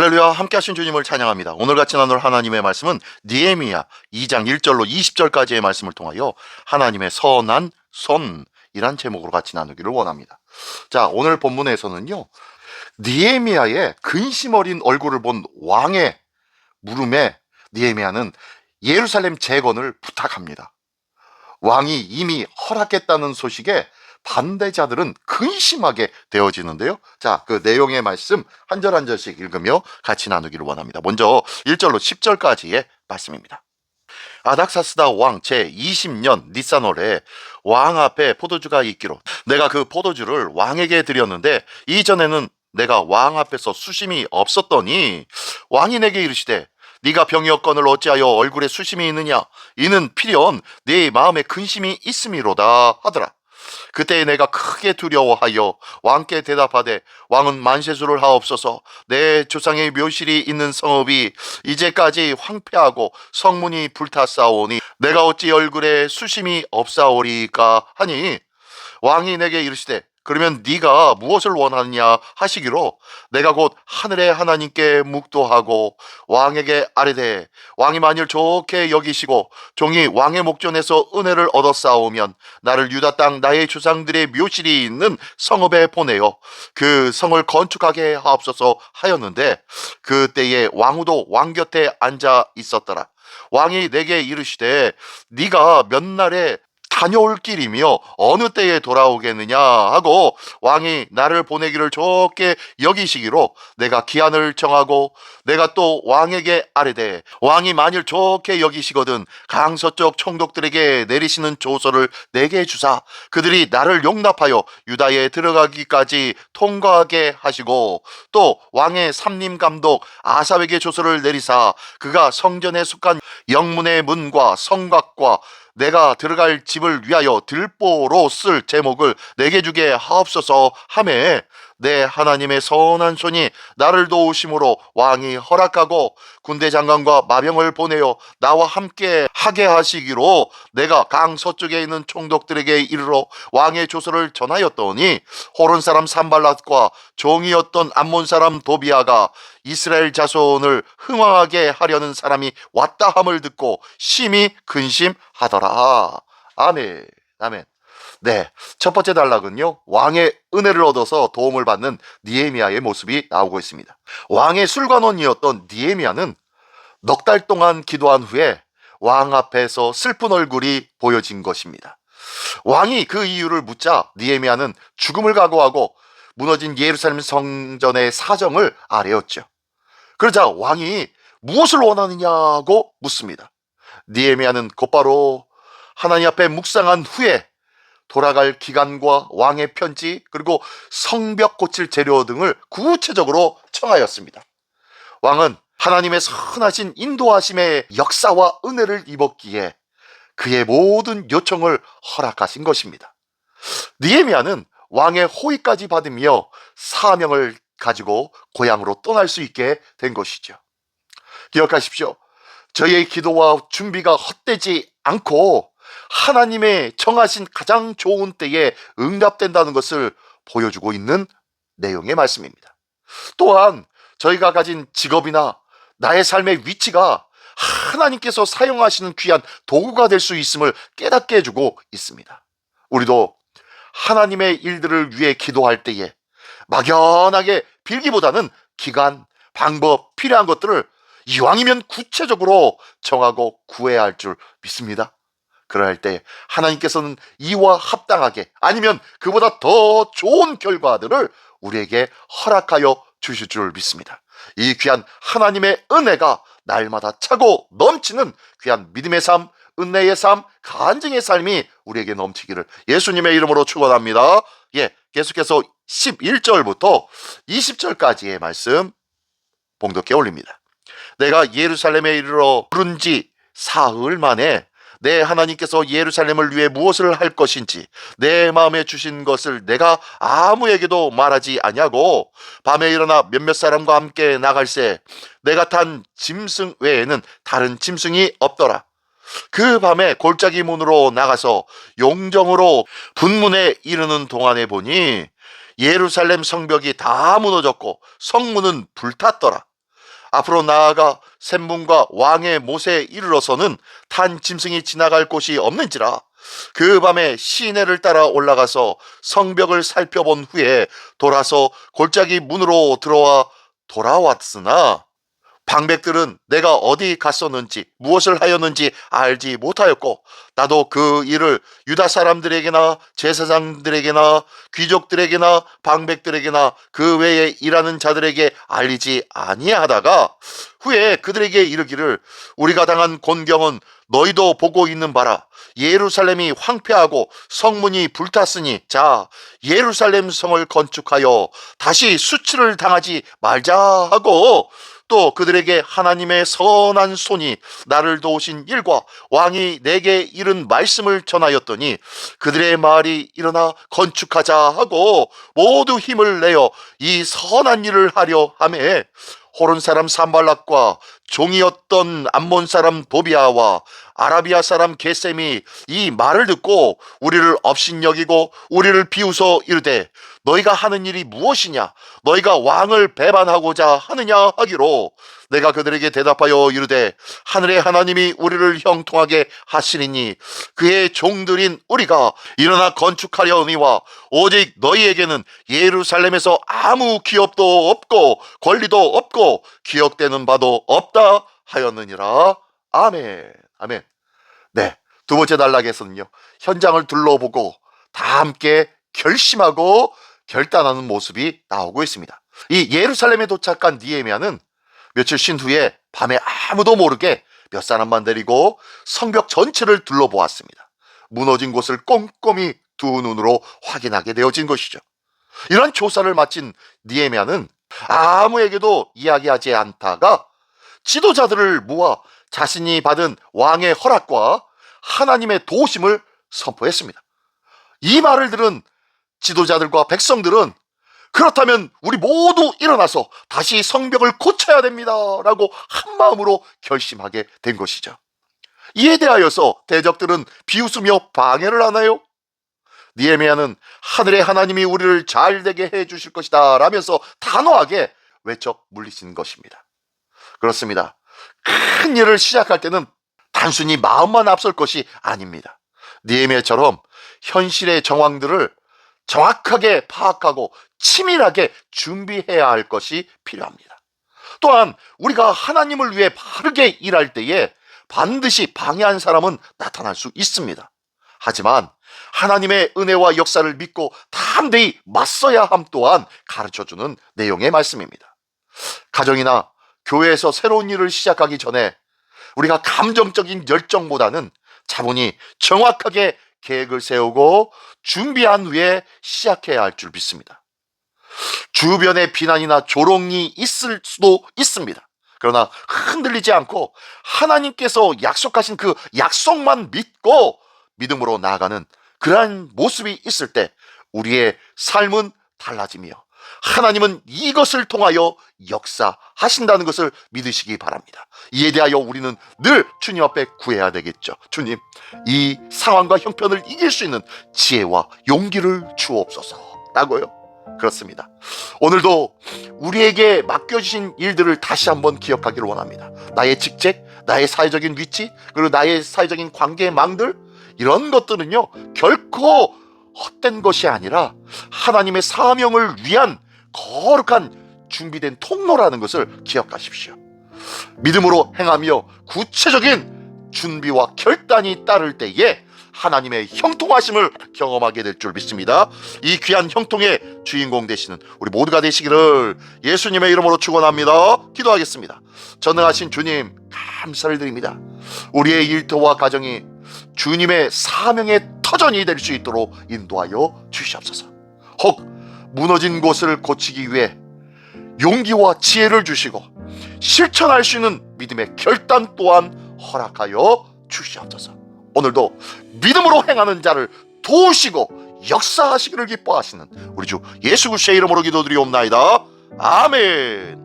할렐루야, 함께 하신 주님을 찬양합니다. 오늘 같이 나눌 하나님의 말씀은 느헤미야 2장 1절로 20절까지의 말씀을 통하여 하나님의 선한 손이란 제목으로 같이 나누기를 원합니다. 자, 오늘 본문에서는요, 느헤미야의 근심 어린 얼굴을 본 왕의 물음에 느헤미야는 예루살렘 재건을 부탁합니다. 왕이 이미 허락했다는 소식에 반대자들은 근심하게 되어지는데요. 자, 그 내용의 말씀 한 절 한 절씩 읽으며 같이 나누기를 원합니다. 먼저 1절로 10절까지의 말씀입니다. 아닥사스다 왕 제20년 니산월에 왕 앞에 포도주가 있기로 내가 그 포도주를 왕에게 드렸는데 이전에는 내가 왕 앞에서 수심이 없었더니 왕이 내게 이르시되 네가 병이었건을 어찌하여 얼굴에 수심이 있느냐? 이는 필연 네 마음에 근심이 있음이로다 하더라. 그때 내가 크게 두려워하여 왕께 대답하되 왕은 만세수를 하옵소서. 내 조상의 묘실이 있는 성읍이 이제까지 황폐하고 성문이 불탔사오니 내가 어찌 얼굴에 수심이 없사오리까 하니 왕이 내게 이르시되 그러면 네가 무엇을 원하느냐 하시기로 내가 곧 하늘의 하나님께 묵도하고 왕에게 아뢰되 왕이 만일 좋게 여기시고 종이 왕의 목전에서 은혜를 얻었사오면 나를 유다 땅 나의 조상들의 묘실이 있는 성읍에 보내어 그 성을 건축하게 하옵소서 하였는데 그때에 왕후도 왕 곁에 앉아 있었더라. 왕이 내게 이르시되 네가 몇 날에 다녀올 길이며 어느 때에 돌아오겠느냐 하고 왕이 나를 보내기를 좋게 여기시기로 내가 기한을 정하고 내가 또 왕에게 아뢰되 왕이 만일 좋게 여기시거든 강서쪽 총독들에게 내리시는 조서를 내게 주사 그들이 나를 용납하여 유다에 들어가기까지 통과하게 하시고 또 왕의 삼림감독 아삽에게 조서를 내리사 그가 성전에 속한 영문의 문과 성곽과 내가 들어갈 집을 위하여 들보로 쓸 제목을 내게 주게 하옵소서 하매 내 하나님의 선한 손이 나를 도우심으로 왕이 허락하고 군대 장관과 마병을 보내어 나와 함께 하게 하시기로 내가 강 서쪽에 있는 총독들에게 이르러 왕의 조서를 전하였더니 호론 사람 산발랏과 종이었던 암몬 사람 도비아가 이스라엘 자손을 흥왕하게 하려는 사람이 왔다 함을 듣고 심히 근심하더라. 아멘. 아멘. 네, 첫 번째 단락은요, 왕의 은혜를 얻어서 도움을 받는 느헤미야의 모습이 나오고 있습니다. 왕의 술관원이었던 느헤미야는 넉 달 동안 기도한 후에 왕 앞에서 슬픈 얼굴이 보여진 것입니다. 왕이 그 이유를 묻자 느헤미야는 죽음을 각오하고 무너진 예루살렘 성전의 사정을 아뢰었죠. 그러자 왕이 무엇을 원하느냐고 묻습니다. 느헤미야는 곧바로 하나님 앞에 묵상한 후에 돌아갈 기간과 왕의 편지 그리고 성벽 고칠 재료 등을 구체적으로 청하였습니다. 왕은 하나님의 선하신 인도하심의 역사와 은혜를 입었기에 그의 모든 요청을 허락하신 것입니다. 느헤미야는 왕의 호의까지 받으며 사명을 가지고 고향으로 떠날 수 있게 된 것이죠. 기억하십시오. 저희의 기도와 준비가 헛되지 않고 하나님의 정하신 가장 좋은 때에 응답된다는 것을 보여주고 있는 내용의 말씀입니다. 또한 저희가 가진 직업이나 나의 삶의 위치가 하나님께서 사용하시는 귀한 도구가 될 수 있음을 깨닫게 해주고 있습니다. 우리도 하나님의 일들을 위해 기도할 때에 막연하게 빌기보다는 기간, 방법, 필요한 것들을 이왕이면 구체적으로 정하고 구해야 할 줄 믿습니다. 그럴 때 하나님께서는 이와 합당하게 아니면 그보다 더 좋은 결과들을 우리에게 허락하여 주실 줄 믿습니다. 이 귀한 하나님의 은혜가 날마다 차고 넘치는 귀한 믿음의 삶, 은혜의 삶, 간증의 삶이 우리에게 넘치기를 예수님의 이름으로 축원합니다. 계속해서 11절부터 20절까지의 말씀 봉독해 올립니다. 내가 예루살렘에 이르러 부른 지 사흘 만에 내 하나님께서 예루살렘을 위해 무엇을 할 것인지 내 마음에 주신 것을 내가 아무에게도 말하지 아니하고 밤에 일어나 몇몇 사람과 함께 나갈새 내가 탄 짐승 외에는 다른 짐승이 없더라. 그 밤에 골짜기 문으로 나가서 용정으로 분문에 이르는 동안에 보니 예루살렘 성벽이 다 무너졌고 성문은 불탔더라. 앞으로 나아가 샘문과 왕의 못에 이르러서는 탄 짐승이 지나갈 곳이 없는지라. 그 밤에 시내를 따라 올라가서 성벽을 살펴본 후에 돌아서 골짜기 문으로 들어와 돌아왔으나 방백들은 내가 어디 갔었는지 무엇을 하였는지 알지 못하였고, 나도 그 일을 유다 사람들에게나 제사장들에게나 귀족들에게나 방백들에게나 그 외에 일하는 자들에게 알리지 아니하다가 후에 그들에게 이르기를, 우리가 당한 곤경은 너희도 보고 있는 바라. 예루살렘이 황폐하고 성문이 불탔으니 자, 예루살렘 성을 건축하여 다시 수치를 당하지 말자 하고, 또 그들에게 하나님의 선한 손이 나를 도우신 일과 왕이 내게 이른 말씀을 전하였더니 그들의 말이 일어나 건축하자 하고 모두 힘을 내어 이 선한 일을 하려 하매, 호른 사람 산발락과 종이었던 암몬 사람 도비아와 아라비아 사람 게셈이 이 말을 듣고 우리를 업신여기고 우리를 비웃어 이르되, 너희가 하는 일이 무엇이냐? 너희가 왕을 배반하고자 하느냐 하기로, 내가 그들에게 대답하여 이르되, 하늘의 하나님이 우리를 형통하게 하시리니 그의 종들인 우리가 일어나 건축하려니와 오직 너희에게는 예루살렘에서 아무 기업도 없고 권리도 없고 기억되는 바도 없다 하였느니라. 아멘. 아멘. 네, 두 번째 단락에서는요, 현장을 둘러보고 다 함께 결심하고 결단하는 모습이 나오고 있습니다. 이 예루살렘에 도착한 느헤미야는 며칠 쉰 후에 밤에 아무도 모르게 몇 사람만 데리고 성벽 전체를 둘러보았습니다. 무너진 곳을 꼼꼼히 두 눈으로 확인하게 되어진 것이죠. 이런 조사를 마친 느헤미야는 아무에게도 이야기하지 않다가 지도자들을 모아 자신이 받은 왕의 허락과 하나님의 도우심을 선포했습니다. 이 말을 들은 지도자들과 백성들은, 그렇다면 우리 모두 일어나서 다시 성벽을 고쳐야 됩니다 라고 한마음으로 결심하게 된 것이죠. 이에 대하여서 대적들은 비웃으며 방해를 하나요? 느헤미야는 하늘의 하나님이 우리를 잘되게 해주실 것이다 라면서 단호하게 외쳐 물리친 것입니다. 그렇습니다. 큰 일을 시작할 때는 단순히 마음만 앞설 것이 아닙니다. 느헤미야처럼 현실의 정황들을 정확하게 파악하고 치밀하게 준비해야 할 것이 필요합니다. 또한 우리가 하나님을 위해 바르게 일할 때에 반드시 방해한 사람은 나타날 수 있습니다. 하지만 하나님의 은혜와 역사를 믿고 담대히 맞서야 함 또한 가르쳐주는 내용의 말씀입니다. 가정이나 교회에서 새로운 일을 시작하기 전에 우리가 감정적인 열정보다는 차분히 정확하게 계획을 세우고 준비한 후에 시작해야 할 줄 믿습니다. 주변에 비난이나 조롱이 있을 수도 있습니다. 그러나 흔들리지 않고 하나님께서 약속하신 그 약속만 믿고 믿음으로 나아가는 그러한 모습이 있을 때 우리의 삶은 달라지며 하나님은 이것을 통하여 역사하신다는 것을 믿으시기 바랍니다. 이에 대하여 우리는 늘 주님 앞에 구해야 되겠죠. 주님, 이 상황과 형편을 이길 수 있는 지혜와 용기를 주옵소서 라고요. 그렇습니다. 오늘도 우리에게 맡겨주신 일들을 다시 한번 기억하기를 원합니다. 나의 직책, 나의 사회적인 위치, 그리고 나의 사회적인 관계망들, 이런 것들은요 결코 헛된 것이 아니라 하나님의 사명을 위한 거룩한 준비된 통로라는 것을 기억하십시오. 믿음으로 행하며 구체적인 준비와 결단이 따를 때에 하나님의 형통하심을 경험하게 될 줄 믿습니다. 이 귀한 형통의 주인공 되시는 우리 모두가 되시기를 예수님의 이름으로 축원합니다. 기도하겠습니다. 전능하신 주님, 감사를 드립니다. 우리의 일터와 가정이 주님의 사명의 터전이 될 수 있도록 인도하여 주시옵소서. 혹 무너진 곳을 고치기 위해 용기와 지혜를 주시고 실천할 수 있는 믿음의 결단 또한 허락하여 주시옵소서. 오늘도 믿음으로 행하는 자를 도우시고 역사하시기를 기뻐하시는 우리 주 예수 그리스도의 이름으로 기도드리옵나이다. 아멘.